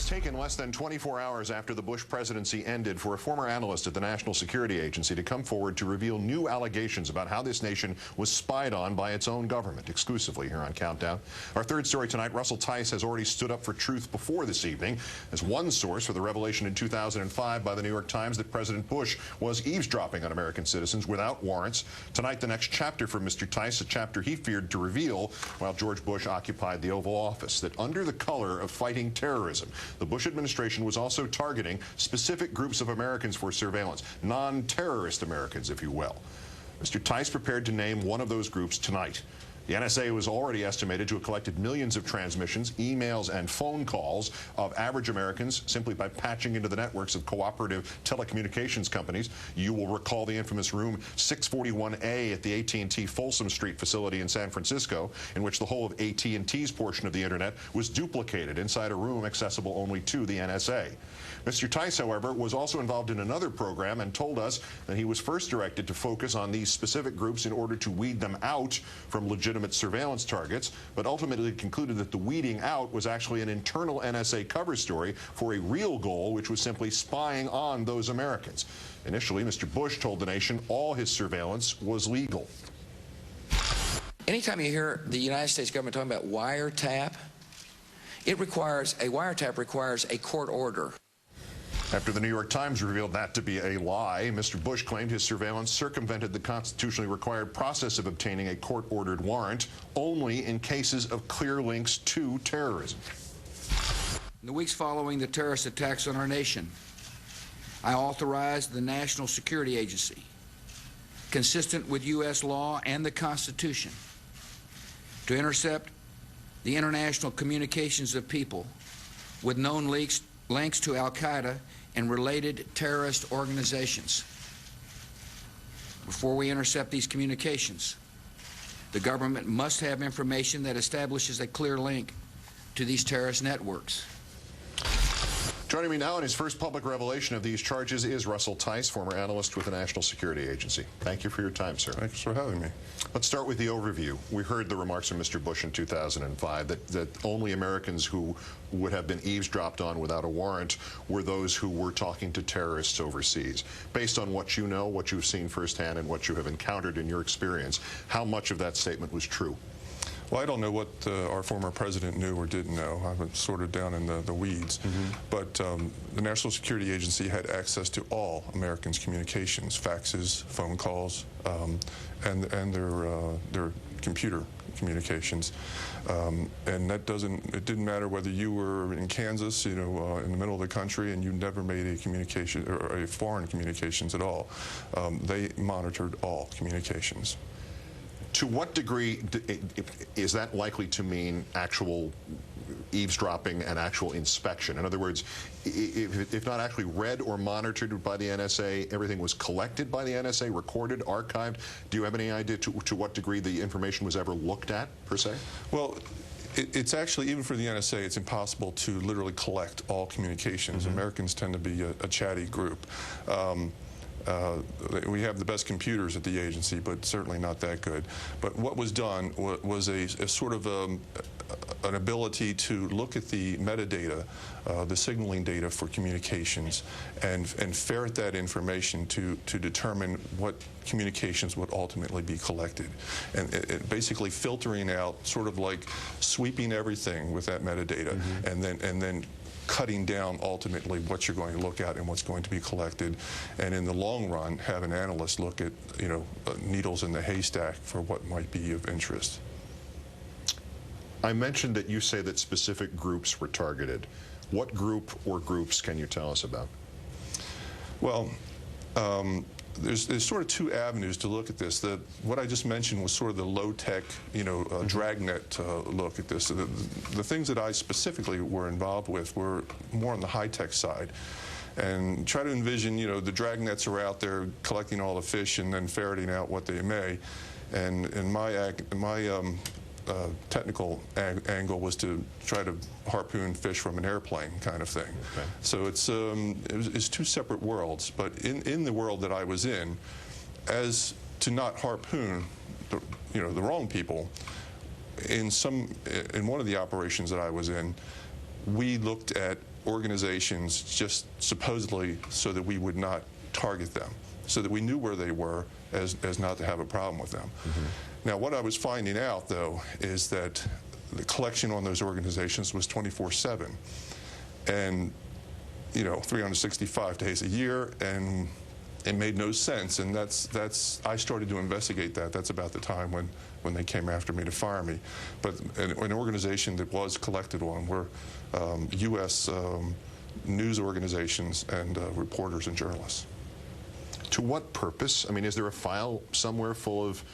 taken less than 24 hours after the Bush presidency ended for a former analyst at the National Security Agency to come forward to reveal new allegations about how this nation was spied on by its own government, exclusively here on Countdown. Our third story tonight, Russell Tice has already stood up for truth before this evening as one source for the revelation in 2005 by the New York Times that President Bush was eavesdropping on American citizens without warrants. Tonight, the next chapter for Mr. Tice, a chapter he feared to reveal while George Bush occupied the Oval Office, that under the color of fighting terrorism, the Bush administration was also targeting specific groups of Americans for surveillance, non-terrorist Americans, if you will. Mr. Tice prepared to name one of those groups tonight. The NSA was already estimated to have collected millions of transmissions, emails, and phone calls of average Americans simply by patching into the networks of cooperative telecommunications companies. You will recall the infamous room 641A at the AT&T Folsom Street facility in San Francisco, in which the whole of AT&T's portion of the Internet was duplicated inside a room accessible only to the NSA. Mr. Tice, however, was also involved in another program and told us that he was first directed to focus on these specific groups in order to weed them out from legitimate surveillance targets, but ultimately concluded that the weeding out was actually an internal NSA cover story for a real goal, which was simply spying on those Americans. Initially, Mr. Bush told the nation all his surveillance was legal. Anytime you hear the United States government talking about wiretap, a wiretap requires a court order. After the New York Times revealed that to be a lie, Mr. Bush claimed his surveillance circumvented the constitutionally required process of obtaining a court-ordered warrant only in cases of clear links to terrorism. In the weeks following the terrorist attacks on our nation, I authorized the National Security Agency, consistent with U.S. law and the Constitution, to intercept the international communications of people with known links to al-Qaeda and related terrorist organizations. Before we intercept these communications, the government must have information that establishes a clear link to these terrorist networks. Joining me now in his first public revelation of these charges is Russell Tice, former analyst with the National Security Agency. Thank you for your time, sir. Thanks for having me. Let's start with the overview. We heard the remarks from Mr. Bush in 2005 that only Americans who would have been eavesdropped on without a warrant were those who were talking to terrorists overseas. Based on what you know, what you've seen firsthand, and what you have encountered in your experience, how much of that statement was true? Well, I don't know what our former president knew or didn't know. I was sort of down in the weeds. But the National Security Agency had access to all Americans' communications, faxes, phone calls, and their computer communications. And that it didn't matter whether you were in Kansas, in the middle of the country, and you never made a communication or a foreign communications at all. They monitored all communications. To what degree is that likely to mean actual eavesdropping and actual inspection? In other words, if not actually read or monitored by the NSA, everything was collected by the NSA, recorded, archived. Do you have any idea to what degree the information was ever looked at, per se? Well, it's actually, even for the NSA, it's impossible to literally collect all communications. Americans tend to be a chatty group. We have the best computers at the agency, but certainly not that good. But what was done was a sort of an ability to look at the metadata, the signaling data for communications, and ferret that information to determine what communications would ultimately be collected. And basically filtering out, sort of like sweeping everything with that metadata, and then cutting down ultimately what you're going to look at and what's going to be collected, and in the long run have an analyst look at needles in the haystack for what might be of interest. I mentioned that you say that specific groups were targeted. What group or groups can you tell us about? Well, there's sort of two avenues to look at this. What I just mentioned was sort of the low-tech, dragnet look at this. The things that I specifically were involved with were more on the high-tech side. And try to envision, the dragnets are out there collecting all the fish and then ferreting out what they may. And my technical angle was to try to harpoon fish from an airplane, kind of thing. Okay. So it's two separate worlds. But in the world that I was in, as to not harpoon the wrong people, in one of the operations that I was in, we looked at organizations just supposedly so that we would not target them, so that we knew where they were as not to have a problem with them. Now, what I was finding out, though, is that the collection on those organizations was 24/7, and 365 days a year, and it made no sense. And I started to investigate that. That's about the time when they came after me to fire me. But an organization that was collected on were U.S. News organizations and reporters and journalists. To what purpose? I mean, is there a file somewhere full of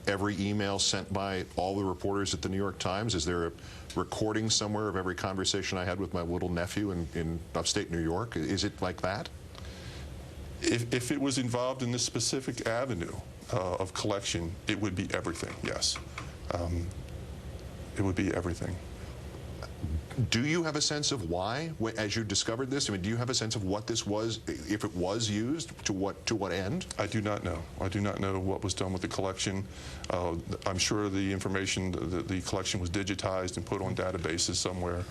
every email sent by all the reporters at the New York Times? Is there a recording somewhere of every conversation I had with my little nephew in upstate New York? Is it like that? If it was involved in this specific avenue of collection, it would be everything, yes. It would be everything. Do you have a sense of why, as you discovered this? I mean, do you have a sense of what this was, if it was used, to what end? I do not know. I do not know what was done with the collection. I'm sure the information, the collection was digitized and put on databases somewhere.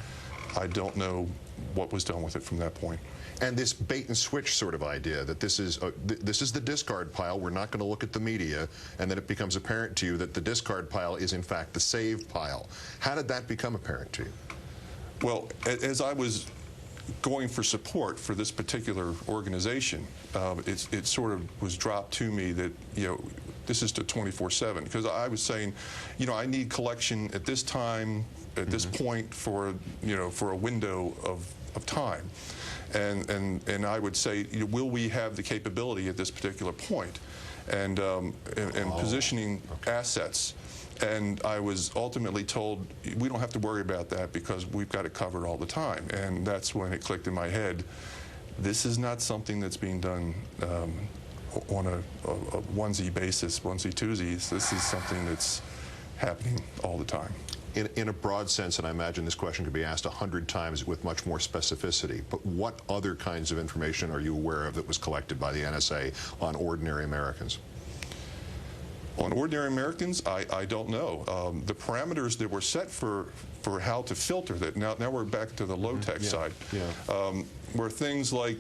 I don't know what was done with it from that point. And this bait and switch sort of idea that this is the discard pile, we're not going to look at the media, and then it becomes apparent to you that the discard pile is in fact the save pile. How did that become apparent to you? Well, as I was going for support for this particular organization, it sort of was dropped to me that, this is to 24/7, because I was saying, I need collection at this time, at this point for a window of time. And I would say, will we have the capability at this particular point? And positioning assets. And I was ultimately told, we don't have to worry about that because we've got it covered all the time. And that's when it clicked in my head, this is not something that's being done on a onesie basis, onesie-twosies. This is something that's happening all the time. In a broad sense, and I imagine this question could be asked 100 times with much more specificity, but what other kinds of information are you aware of that was collected by the NSA on ordinary Americans? On ordinary Americans, I don't know. The parameters that were set for how to filter that, now we're back to the low-tech side, were things like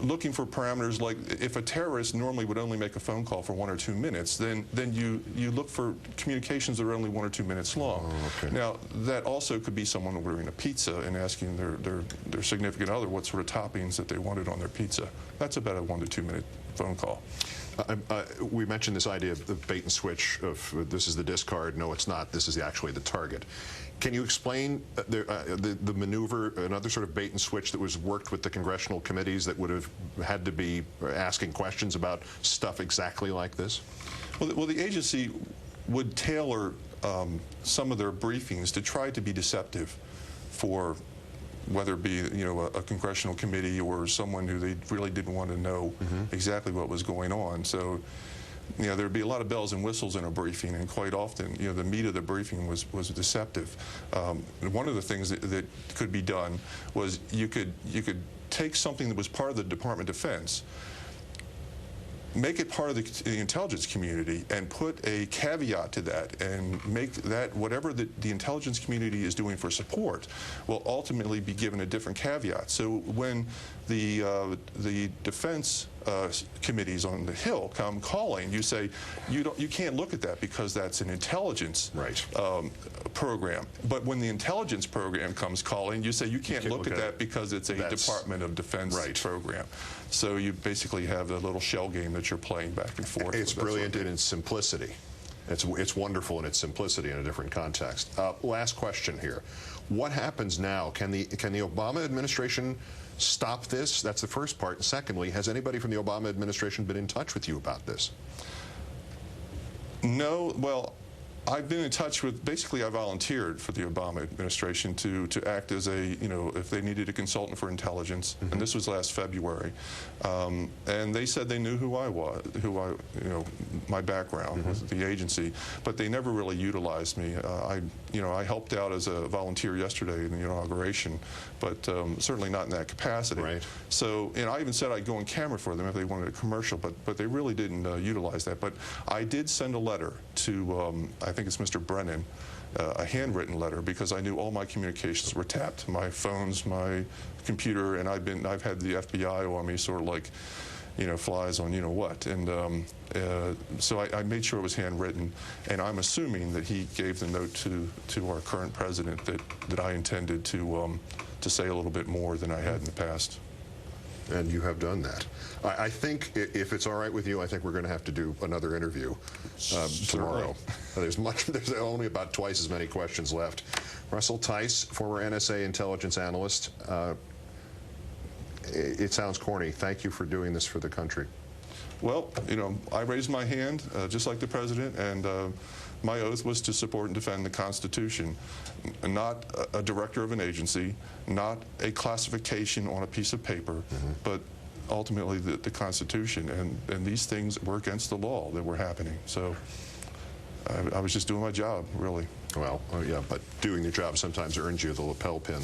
looking for parameters like if a terrorist normally would only make a phone call for 1 or 2 minutes, then you look for communications that are only 1 or 2 minutes long. Oh, okay. Now, that also could be someone ordering a pizza and asking their significant other what sort of toppings that they wanted on their pizza. That's about a 1 to 2 minute phone call. We mentioned this idea of the bait and switch of this is the discard, no it's not, this is actually the target. Can you explain the maneuver, another sort of bait and switch that was worked with the congressional committees that would have had to be asking questions about stuff exactly like this? Well, the agency would tailor some of their briefings to try to be deceptive for whether it be a congressional committee or someone who they really didn't want to know exactly what was going on. So there'd be a lot of bells and whistles in a briefing, and quite often the meat of the briefing was deceptive. One of the things that could be done was you could take something that was part of the Department of Defense, make it part of the intelligence community, and put a caveat to that, and make that whatever the intelligence community is doing for support will ultimately be given a different caveat. So when the defense committees on the Hill come calling, you say you can't look at that because that's an intelligence program. But when the intelligence program comes calling, you say you can't look at that because it's a Department of Defense program. So you basically have a little shell game that you're playing back and forth. It's brilliant in its simplicity. It's wonderful in its simplicity in a different context. Last question here. What happens now? Can the Obama administration stop this? That's the first part. And secondly, has anybody from the Obama administration been in touch with you about this? No. Well, I've been in touch with, basically I volunteered for the Obama administration to act as a, if they needed a consultant for intelligence, and this was last February. And they said they knew who I was, my background with the agency, but they never really utilized me. I helped out as a volunteer yesterday in the inauguration, but certainly not in that capacity. Right. So, I even said I'd go on camera for them if they wanted a commercial, but they really didn't utilize that. But I did send a letter to, I think it's Mr. Brennan, a handwritten letter because I knew all my communications were tapped, my phones, my computer, and I've had the FBI on me, sort of like, you know, flies on you know what. And so I made sure it was handwritten, and I'm assuming that he gave the note to our current president that I intended to say a little bit more than I had in the past. And you have done that. I think, if it's all right with you, I think we're going to have to do another interview tomorrow. There's only about twice as many questions left. Russell Tice, former NSA intelligence analyst. It sounds corny. Thank you for doing this for the country. Well, you know, I raised my hand, just like the president, and my oath was to support and defend the Constitution, not a director of an agency, not a classification on a piece of paper, but ultimately the Constitution. And these things were against the law that were happening. So I was just doing my job, really. Well, yeah, but doing your job sometimes earns you the lapel pin.